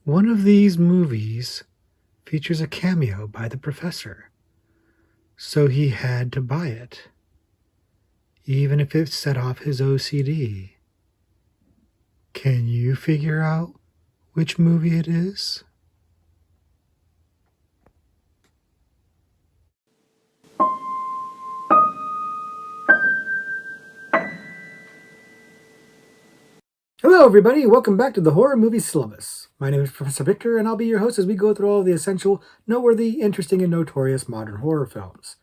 One of these movies features a cameo by the professor, so he had to buy it, even if it set off his OCD. Can you figure out which movie it is? Hello everybody, welcome back to the Horror Movie Syllabus. My name is Professor Victor and I'll be your host as we go through all of the essential, noteworthy, interesting, and notorious modern horror films.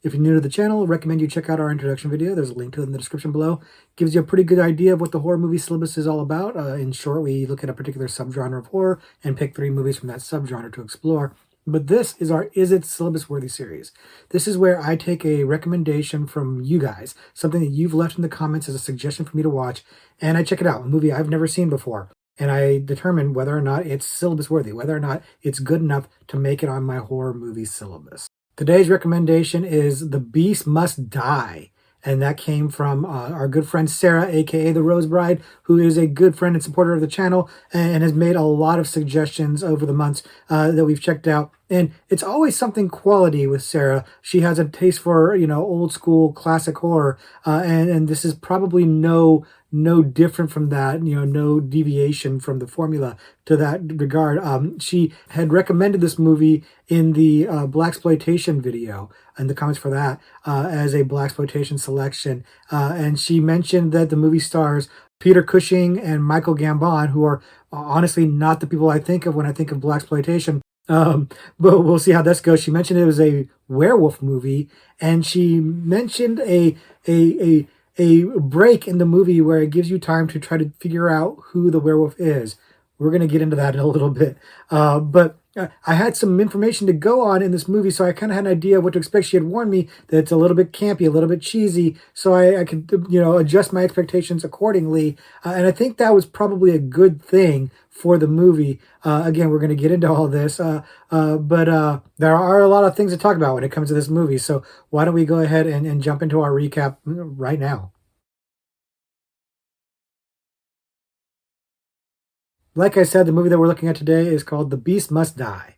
If you're new to the channel, I recommend you check out our introduction video. There's a link to it in the description below. Gives you a pretty good idea of what the horror movie syllabus is all about. In short, we look at a particular subgenre of horror and pick 3 movies from that subgenre to explore. But this is our Is It Syllabus-Worthy series. This is where I take a recommendation from you guys, something that you've left in the comments as a suggestion for me to watch, and I check it out, a movie I've never seen before. And I determine whether or not it's syllabus-worthy, whether or not it's good enough to make it on my horror movie syllabus. Today's recommendation is The Beast Must Die. And that came from our good friend Sarah, aka the Rose Bride, who is a good friend and supporter of the channel and has made a lot of suggestions over the months that we've checked out. And it's always something quality with Sarah. She has a taste for, old school classic horror. And this is probably no different from that, no deviation from the formula to that regard. She had recommended this movie in the blaxploitation video and the comments for that as a blaxploitation selection. And she mentioned that the movie stars Peter Cushing and Michael Gambon, who are honestly not the people I think of when I think of blaxploitation. But we'll see how this goes. She mentioned it was a werewolf movie, and she mentioned a break in the movie where it gives you time to try to figure out who the werewolf is. We're going to get into that in a little bit. But I had some information to go on in this movie, so I kind of had an idea of what to expect. She had warned me that it's a little bit campy, a little bit cheesy, so I could, adjust my expectations accordingly. And I think that was probably a good thing for the movie. Again, we're going to get into all this, but there are a lot of things to talk about when it comes to this movie. So why don't we go ahead and jump into our recap right now. Like I said, the movie that we're looking at today is called The Beast Must Die.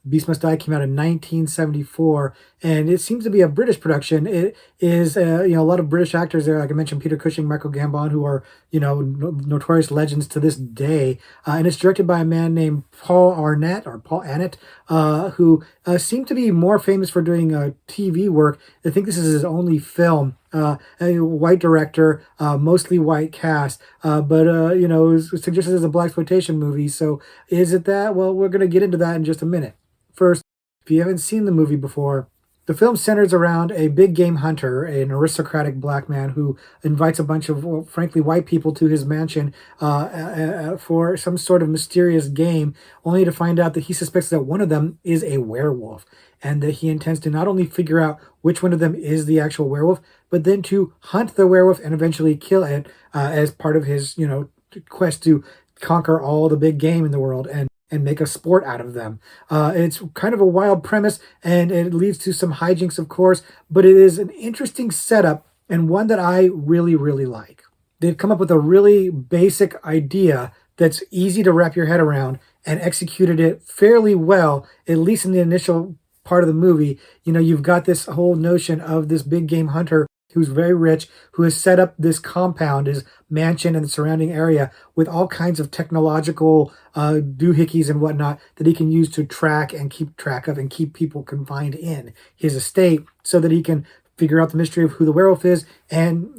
Beast Must Die came out in 1974, and it seems to be a British production. It is, a lot of British actors there. Like I mentioned, Peter Cushing, Michael Gambon, who are, notorious legends to this day. And it's directed by a man named Paul Annett, who seemed to be more famous for doing TV work. I think this is his only film. A white director, mostly white cast, but it was suggested as a blaxploitation movie. So is it that? Well, we're going to get into that in just a minute. First, if you haven't seen the movie before, the film centers around a big game hunter, an aristocratic black man who invites a bunch of, well, frankly, white people to his mansion for some sort of mysterious game, only to find out that he suspects that one of them is a werewolf, and that he intends to not only figure out which one of them is the actual werewolf, but then to hunt the werewolf and eventually kill it as part of his, quest to conquer all the big game in the world and make a sport out of them. It's kind of a wild premise, and it leads to some hijinks, of course, but it is an interesting setup and one that I really, really like. They've come up with a really basic idea that's easy to wrap your head around and executed it fairly well, at least in the initial part of the movie. You've got this whole notion of this big game hunter who's very rich, who has set up this compound, his mansion and the surrounding area, with all kinds of technological doohickeys and whatnot that he can use to track and keep track of and keep people confined in his estate so that he can figure out the mystery of who the werewolf is and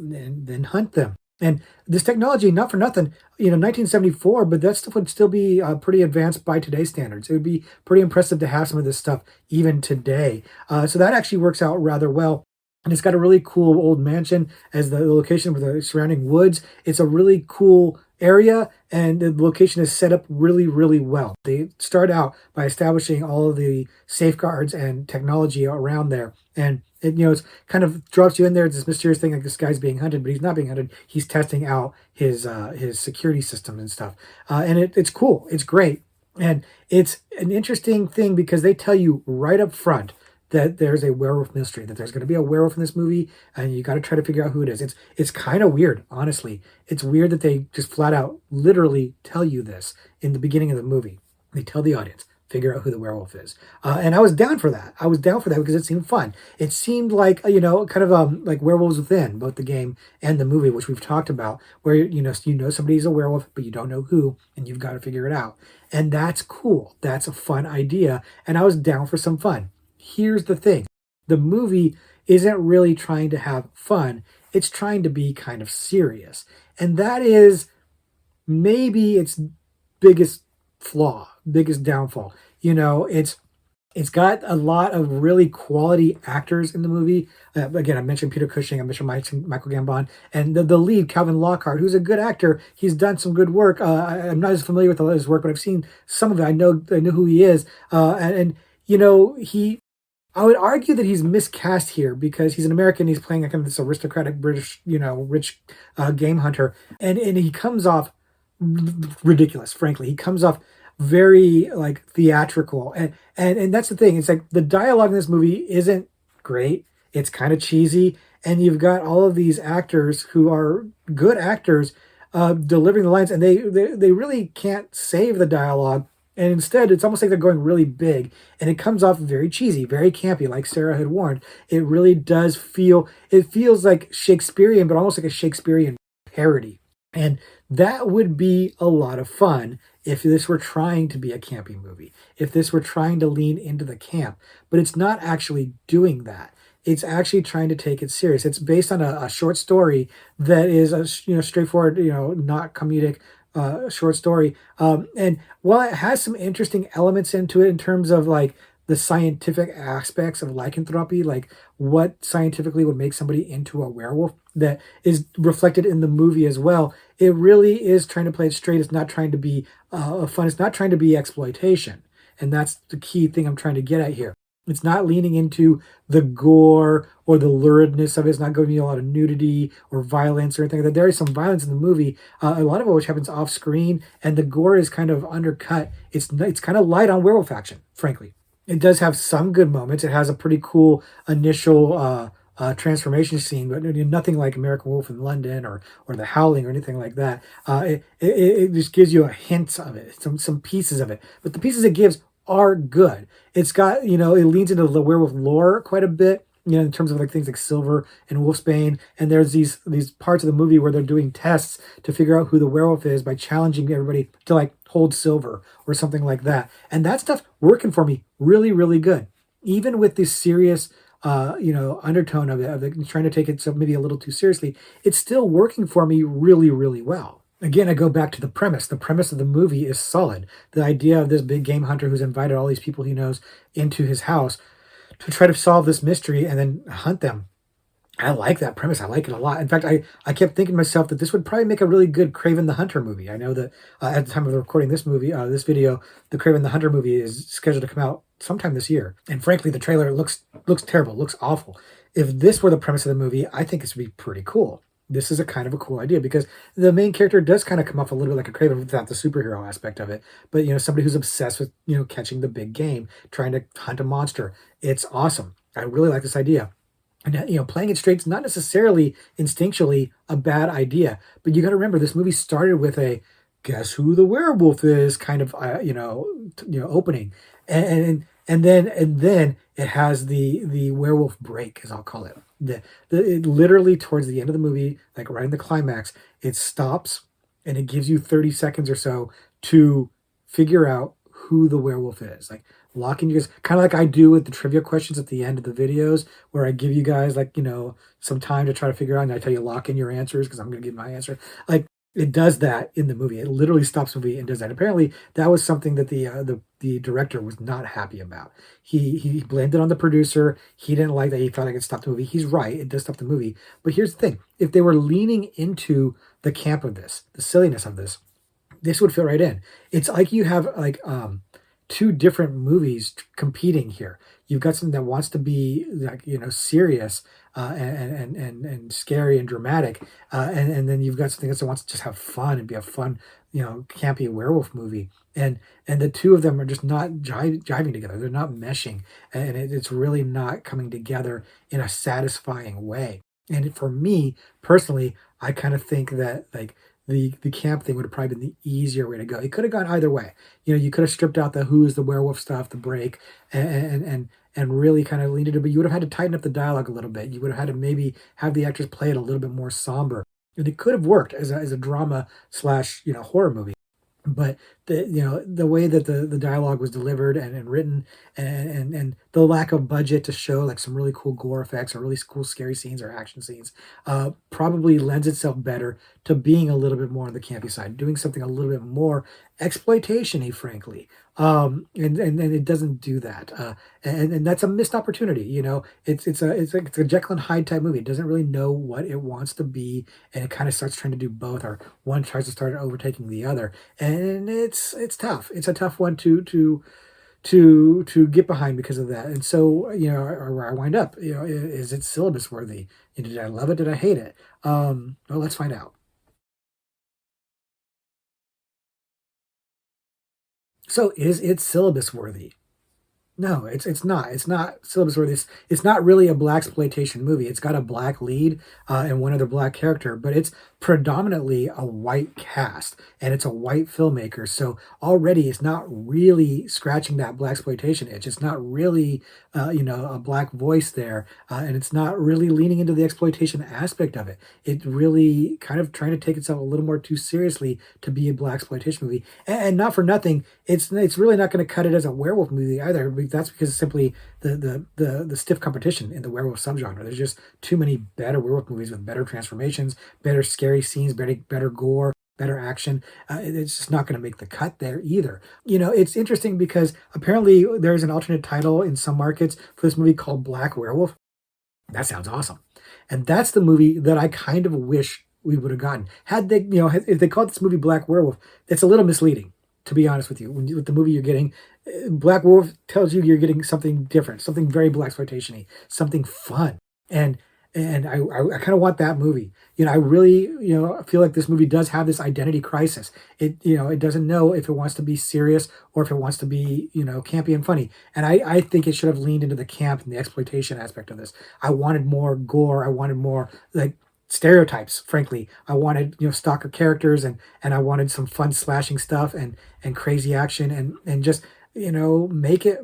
then hunt them. And this technology, not for nothing, 1974, but that stuff would still be pretty advanced by today's standards. It would be pretty impressive to have some of this stuff even today. So that actually works out rather well. And it's got a really cool old mansion as the location with the surrounding woods. It's a really cool area, and the location is set up really, really well. They start out by establishing all of the safeguards and technology around there. And it's kind of drops you in there. It's this mysterious thing like this guy's being hunted, but he's not being hunted. He's testing out his security system and stuff. And it's cool. It's great. And it's an interesting thing because they tell you right up front that there's a werewolf mystery, that there's going to be a werewolf in this movie, and you got to try to figure out who it is. It's kind of weird, honestly. It's weird that they just flat out, literally tell you this in the beginning of the movie. They tell the audience, figure out who the werewolf is. And I was down for that. I was down for that because it seemed fun. It seemed like, kind of like Werewolves Within, both the game and the movie, which we've talked about, where, you know somebody's a werewolf, but you don't know who, and you've got to figure it out. And that's cool. That's a fun idea. And I was down for some fun. Here's the thing. The movie isn't really trying to have fun. It's trying to be kind of serious. And that is maybe its biggest flaw, biggest downfall. It's got a lot of really quality actors in the movie. Again, I mentioned Peter Cushing, I mentioned Michael Gambon, and the lead, Calvin Lockhart, who's a good actor. He's done some good work. I'm not as familiar with all his work, but I've seen some of it. I know who he is. He I would argue that he's miscast here because he's an American. He's playing kind of this aristocratic British, rich game hunter, and he comes off ridiculous. Frankly, he comes off very like theatrical, and that's the thing. It's like the dialogue in this movie isn't great. It's kind of cheesy, and you've got all of these actors who are good actors delivering the lines, and they really can't save the dialogue. And instead, it's almost like they're going really big, and it comes off very cheesy, very campy, like Sarah had warned. It really does it feels like Shakespearean, but almost like a Shakespearean parody. And that would be a lot of fun if this were trying to be a campy movie, if this were trying to lean into the camp, but it's not actually doing that. It's actually trying to take it serious. It's based on a short story that is a straightforward, not comedic short story. And while it has some interesting elements into it in terms of like the scientific aspects of lycanthropy, like what scientifically would make somebody into a werewolf, that is reflected in the movie as well. It really is trying to play it straight. It's not trying to be fun. It's not trying to be exploitation. And that's the key thing I'm trying to get at here. It's not leaning into the gore or the luridness of it. It's not giving you a lot of nudity or violence or anything like that. There is some violence in the movie, a lot of it which happens off screen, and the gore is kind of undercut. It's kind of light on werewolf action, frankly. It does have some good moments. It has a pretty cool initial transformation scene, but nothing like American Wolf in London or The Howling or anything like that. It just gives you a hint of it, some pieces of it, but the pieces it gives are good. It's got, it leans into the werewolf lore quite a bit, in terms of like things like Silver and Wolfsbane. And there's these parts of the movie where they're doing tests to figure out who the werewolf is by challenging everybody to like hold Silver or something like that. And that stuff's working for me really, really good. Even with this serious, undertone of it, trying to take it so maybe a little too seriously, it's still working for me really, really well. Again, I go back to the premise. The premise of the movie is solid. The idea of this big game hunter who's invited all these people he knows into his house to try to solve this mystery and then hunt them. I like that premise. I like it a lot. In fact, I kept thinking to myself that this would probably make a really good Kraven the Hunter movie. I know that at the time of recording this video, the Kraven the Hunter movie is scheduled to come out sometime this year. And frankly, the trailer looks terrible, looks awful. If this were the premise of the movie, I think this would be pretty cool. This is a kind of a cool idea because the main character does kind of come off a little bit like a Kraven without the superhero aspect of it. But, somebody who's obsessed with, catching the big game, trying to hunt a monster. It's awesome. I really like this idea. And, playing it straight is not necessarily instinctually a bad idea. But you got to remember, this movie started with a guess who the werewolf is kind of, opening. And then it has the werewolf break, as I'll call it. It literally towards the end of the movie, like right in the climax, it stops and it gives you 30 seconds or so to figure out who the werewolf is. Like locking you guys, kind of like I do with the trivia questions at the end of the videos, where I give you guys like, some time to try to figure out, and I tell you lock in your answers because I'm going to give my answer. Like it does that in the movie. It literally stops the movie and does that. Apparently, that was something that the director was not happy about. He blamed it on the producer. He didn't like that. He felt like it stopped the movie. He's right. It does stop the movie. But here's the thing. If they were leaning into the camp of this, the silliness of this would fit right in. It's like you have like two different movies competing here. You've got something that wants to be like, serious, and scary and dramatic, and then you've got something else that wants to just have fun and be a fun, campy werewolf movie. And the two of them are just not jiving together. They're not meshing, and it's really not coming together in a satisfying way. And for me personally, I kind of think that like the camp thing would have probably been the easier way to go. It could have gone either way. You could have stripped out the who's the werewolf stuff, the break, and really kind of leaned into it, but you would have had to tighten up the dialogue a little bit. You would have had to maybe have the actors play it a little bit more somber. And it could have worked as a drama slash, horror movie. But the way that the dialogue was delivered and written, and the lack of budget to show like some really cool gore effects or really cool scary scenes or action scenes, probably lends itself better to being a little bit more on the campy side, doing something a little bit more exploitation-y, frankly. And it doesn't do that, and that's a missed opportunity. It's a Jekyll and Hyde type movie. It doesn't really know what it wants to be, and it kind of starts trying to do both, or one tries to start overtaking the other, and it's tough. It's a tough one to get behind because of that. And so, where I wind up, is it syllabus worthy? Did I love it? Did I hate it? Well, let's find out. So, is it syllabus worthy? No, it's not. It's not syllabus worthy. It's not really a black exploitation movie. It's got a black lead, and one other black character, but it's predominantly a white cast, and it's a white filmmaker. So already, it's not really scratching that black exploitation itch. It's not really, a black voice there, and it's not really leaning into the exploitation aspect of it. It really kind of trying to take itself a little more too seriously to be a black exploitation movie, and not for nothing. It's really not going to cut it as a werewolf movie either. That's because simply the stiff competition in the werewolf subgenre. There's just too many better werewolf movies with better transformations, better scary scenes, better gore, better action. It's just not going to make the cut there either. It's interesting because apparently there's an alternate title in some markets for this movie called Black Werewolf. That sounds awesome. And that's the movie that I kind of wish we would have gotten. Had they, if they called this movie Black Werewolf, it's a little misleading, to be honest with you. With the movie you're getting, Black Wolf tells you you're getting something different, something very black exploitation-y, something fun. And I kind of want that movie. I really, feel like this movie does have this identity crisis. It doesn't know if it wants to be serious or if it wants to be, campy and funny. And I think it should have leaned into the camp and the exploitation aspect of this. I wanted more gore. I wanted more like stereotypes, frankly. I wanted, stalker characters, and I wanted some fun slashing stuff and crazy action, and just, make it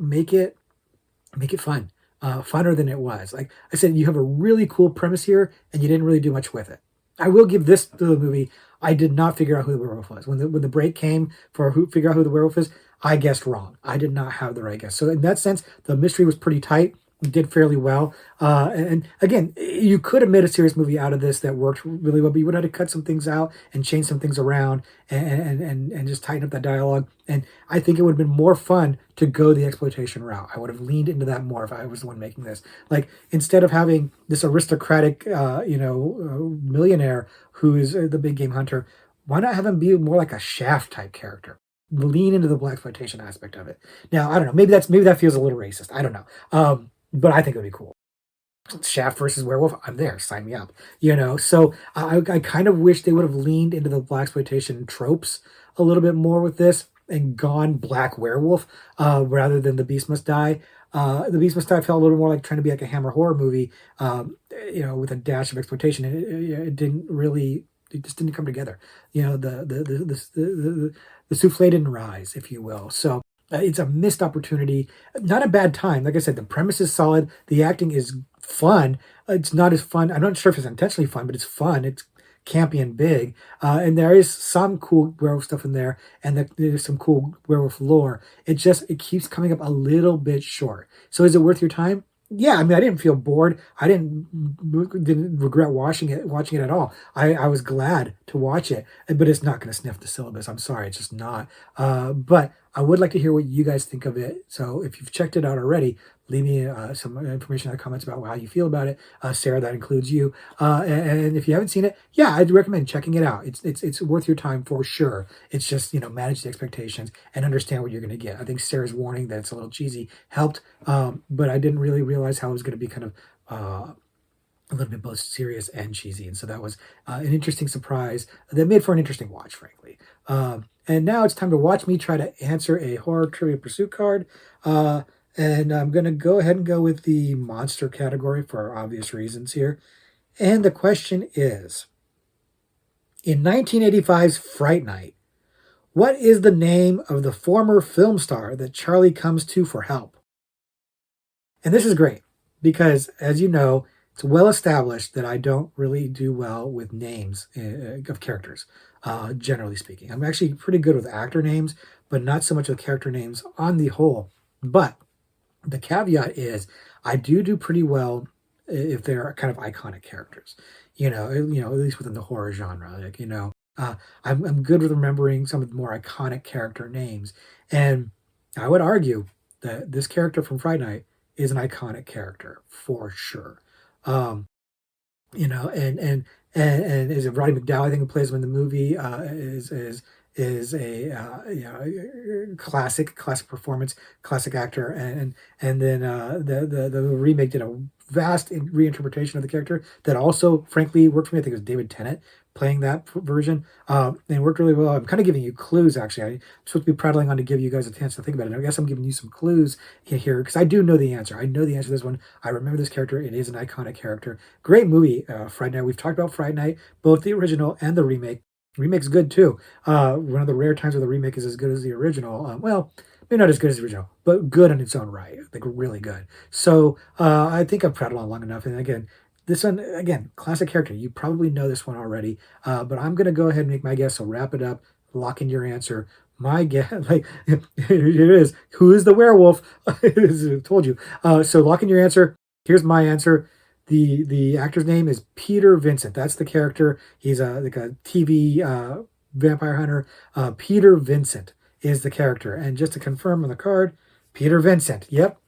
fun, funner than it was. Like I said, you have a really cool premise here, and you didn't really do much with it. I will give this to the movie. I did not figure out who the werewolf was when the break came for who figure out who the werewolf is. I guessed wrong. I did not have the right guess. So in that sense, the mystery was pretty tight. Did fairly well. And again, you could have made a serious movie out of this that worked really well, but you would have had to cut some things out and change some things around, and just tighten up that dialogue. And I think it would have been more fun to go the exploitation route. I would have leaned into that more if I was the one making this. Like instead of having this aristocratic, millionaire who is the big game hunter, why not have him be more like a Shaft type character? Lean into the black exploitation aspect of it. Now I don't know. Maybe that feels a little racist. I don't know. But I think it would be cool. Shaft versus werewolf, I'm there. Sign me up. So I kind of wish they would have leaned into the black exploitation tropes a little bit more with this and gone black werewolf, rather than the Beast Must Die. The Beast Must Die felt a little more like trying to be like a Hammer horror movie, with a dash of exploitation. It didn't really. It just didn't come together. The souffle didn't rise, if you will. So it's a missed opportunity. Not a bad time. Like I said, the premise is solid. The acting is fun. It's not as fun. I'm not sure if it's intentionally fun, but it's fun. It's campy and big. And there is some cool werewolf stuff in there, and there's some cool werewolf lore. It keeps coming up a little bit short. So is it worth your time? Yeah, I mean, I didn't feel bored. I didn't regret watching it at all. I was glad to watch it, but it's not going to sniff the syllabus. I'm sorry, it's just not. But I would like to hear what you guys think of it. So if you've checked it out already, leave me some information in the comments about how you feel about it. Sarah, that includes you. And if you haven't seen it, yeah, I'd recommend checking it out. It's worth your time for sure. It's just, manage the expectations and understand what you're going to get. I think Sarah's warning that it's a little cheesy helped, but I didn't really realize how it was going to be kind of a little bit both serious and cheesy. And so that was an interesting surprise that made for an interesting watch, frankly. And now it's time to watch me try to answer a horror trivia pursuit card. And I'm going to go ahead and go with the monster category for obvious reasons here. And the question is, in 1985's Fright Night, what is the name of the former film star that Charlie comes to for help? And this is great because, as you know, it's well established that I don't really do well with names of characters, generally speaking. I'm actually pretty good with actor names, but not so much with character names on the whole. But the caveat is I do pretty well if they're kind of iconic characters, at least within the horror genre. I'm good with remembering some of the more iconic character names. And I would argue that this character from Fright Night is an iconic character for sure. Um, and is it Roddy McDowall, I think, who plays him in the movie, is a classic performance, classic actor, and then the remake did a vast reinterpretation of the character that also, frankly, worked for me. I think it was David Tennant playing that version, and worked really well. I'm kind of giving you clues, actually. I'm supposed to be prattling on to give you guys a chance to think about it. I guess I'm giving you some clues here because I do know the answer. I know the answer to this one. I remember this character. It is an iconic character. Great movie, Fright Night. We've talked about Fright Night, both the original and the remake. Remake's good too. One of the rare times where the remake is as good as the original. Well, maybe not as good as the original, but good in its own right. I think really good. So I think I've prattled on long enough. And again, this one, again, classic character. You probably know this one already, but I'm going to go ahead and make my guess. So wrap it up, lock in your answer. My guess, like, here it is. Who is the werewolf? I told you. So lock in your answer. Here's my answer. The actor's name is Peter Vincent. That's the character. He's like a TV vampire hunter. Peter Vincent is the character. And just to confirm on the card, Peter Vincent. Yep,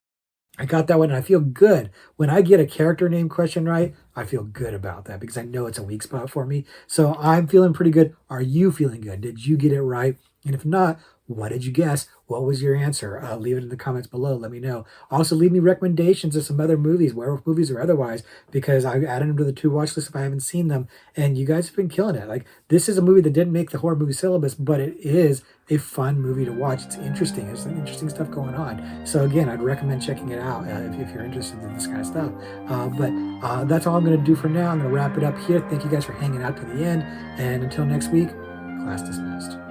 I got that one, and I feel good. When I get a character name question right, I feel good about that because I know it's a weak spot for me. So I'm feeling pretty good. Are you feeling good? Did you get it right? And if not, what did you guess? What was your answer? Leave it in the comments below. Let me know. Also, leave me recommendations of some other movies, werewolf movies or otherwise, because I added them to the to watch list if I haven't seen them. And you guys have been killing it. Like, this is a movie that didn't make the horror movie syllabus, but it is a fun movie to watch. It's interesting. There's some interesting stuff going on. So again, I'd recommend checking it out if you're interested in this kind of stuff. But that's all I'm going to do for now. I'm going to wrap it up here. Thank you guys for hanging out to the end. And until next week, class dismissed.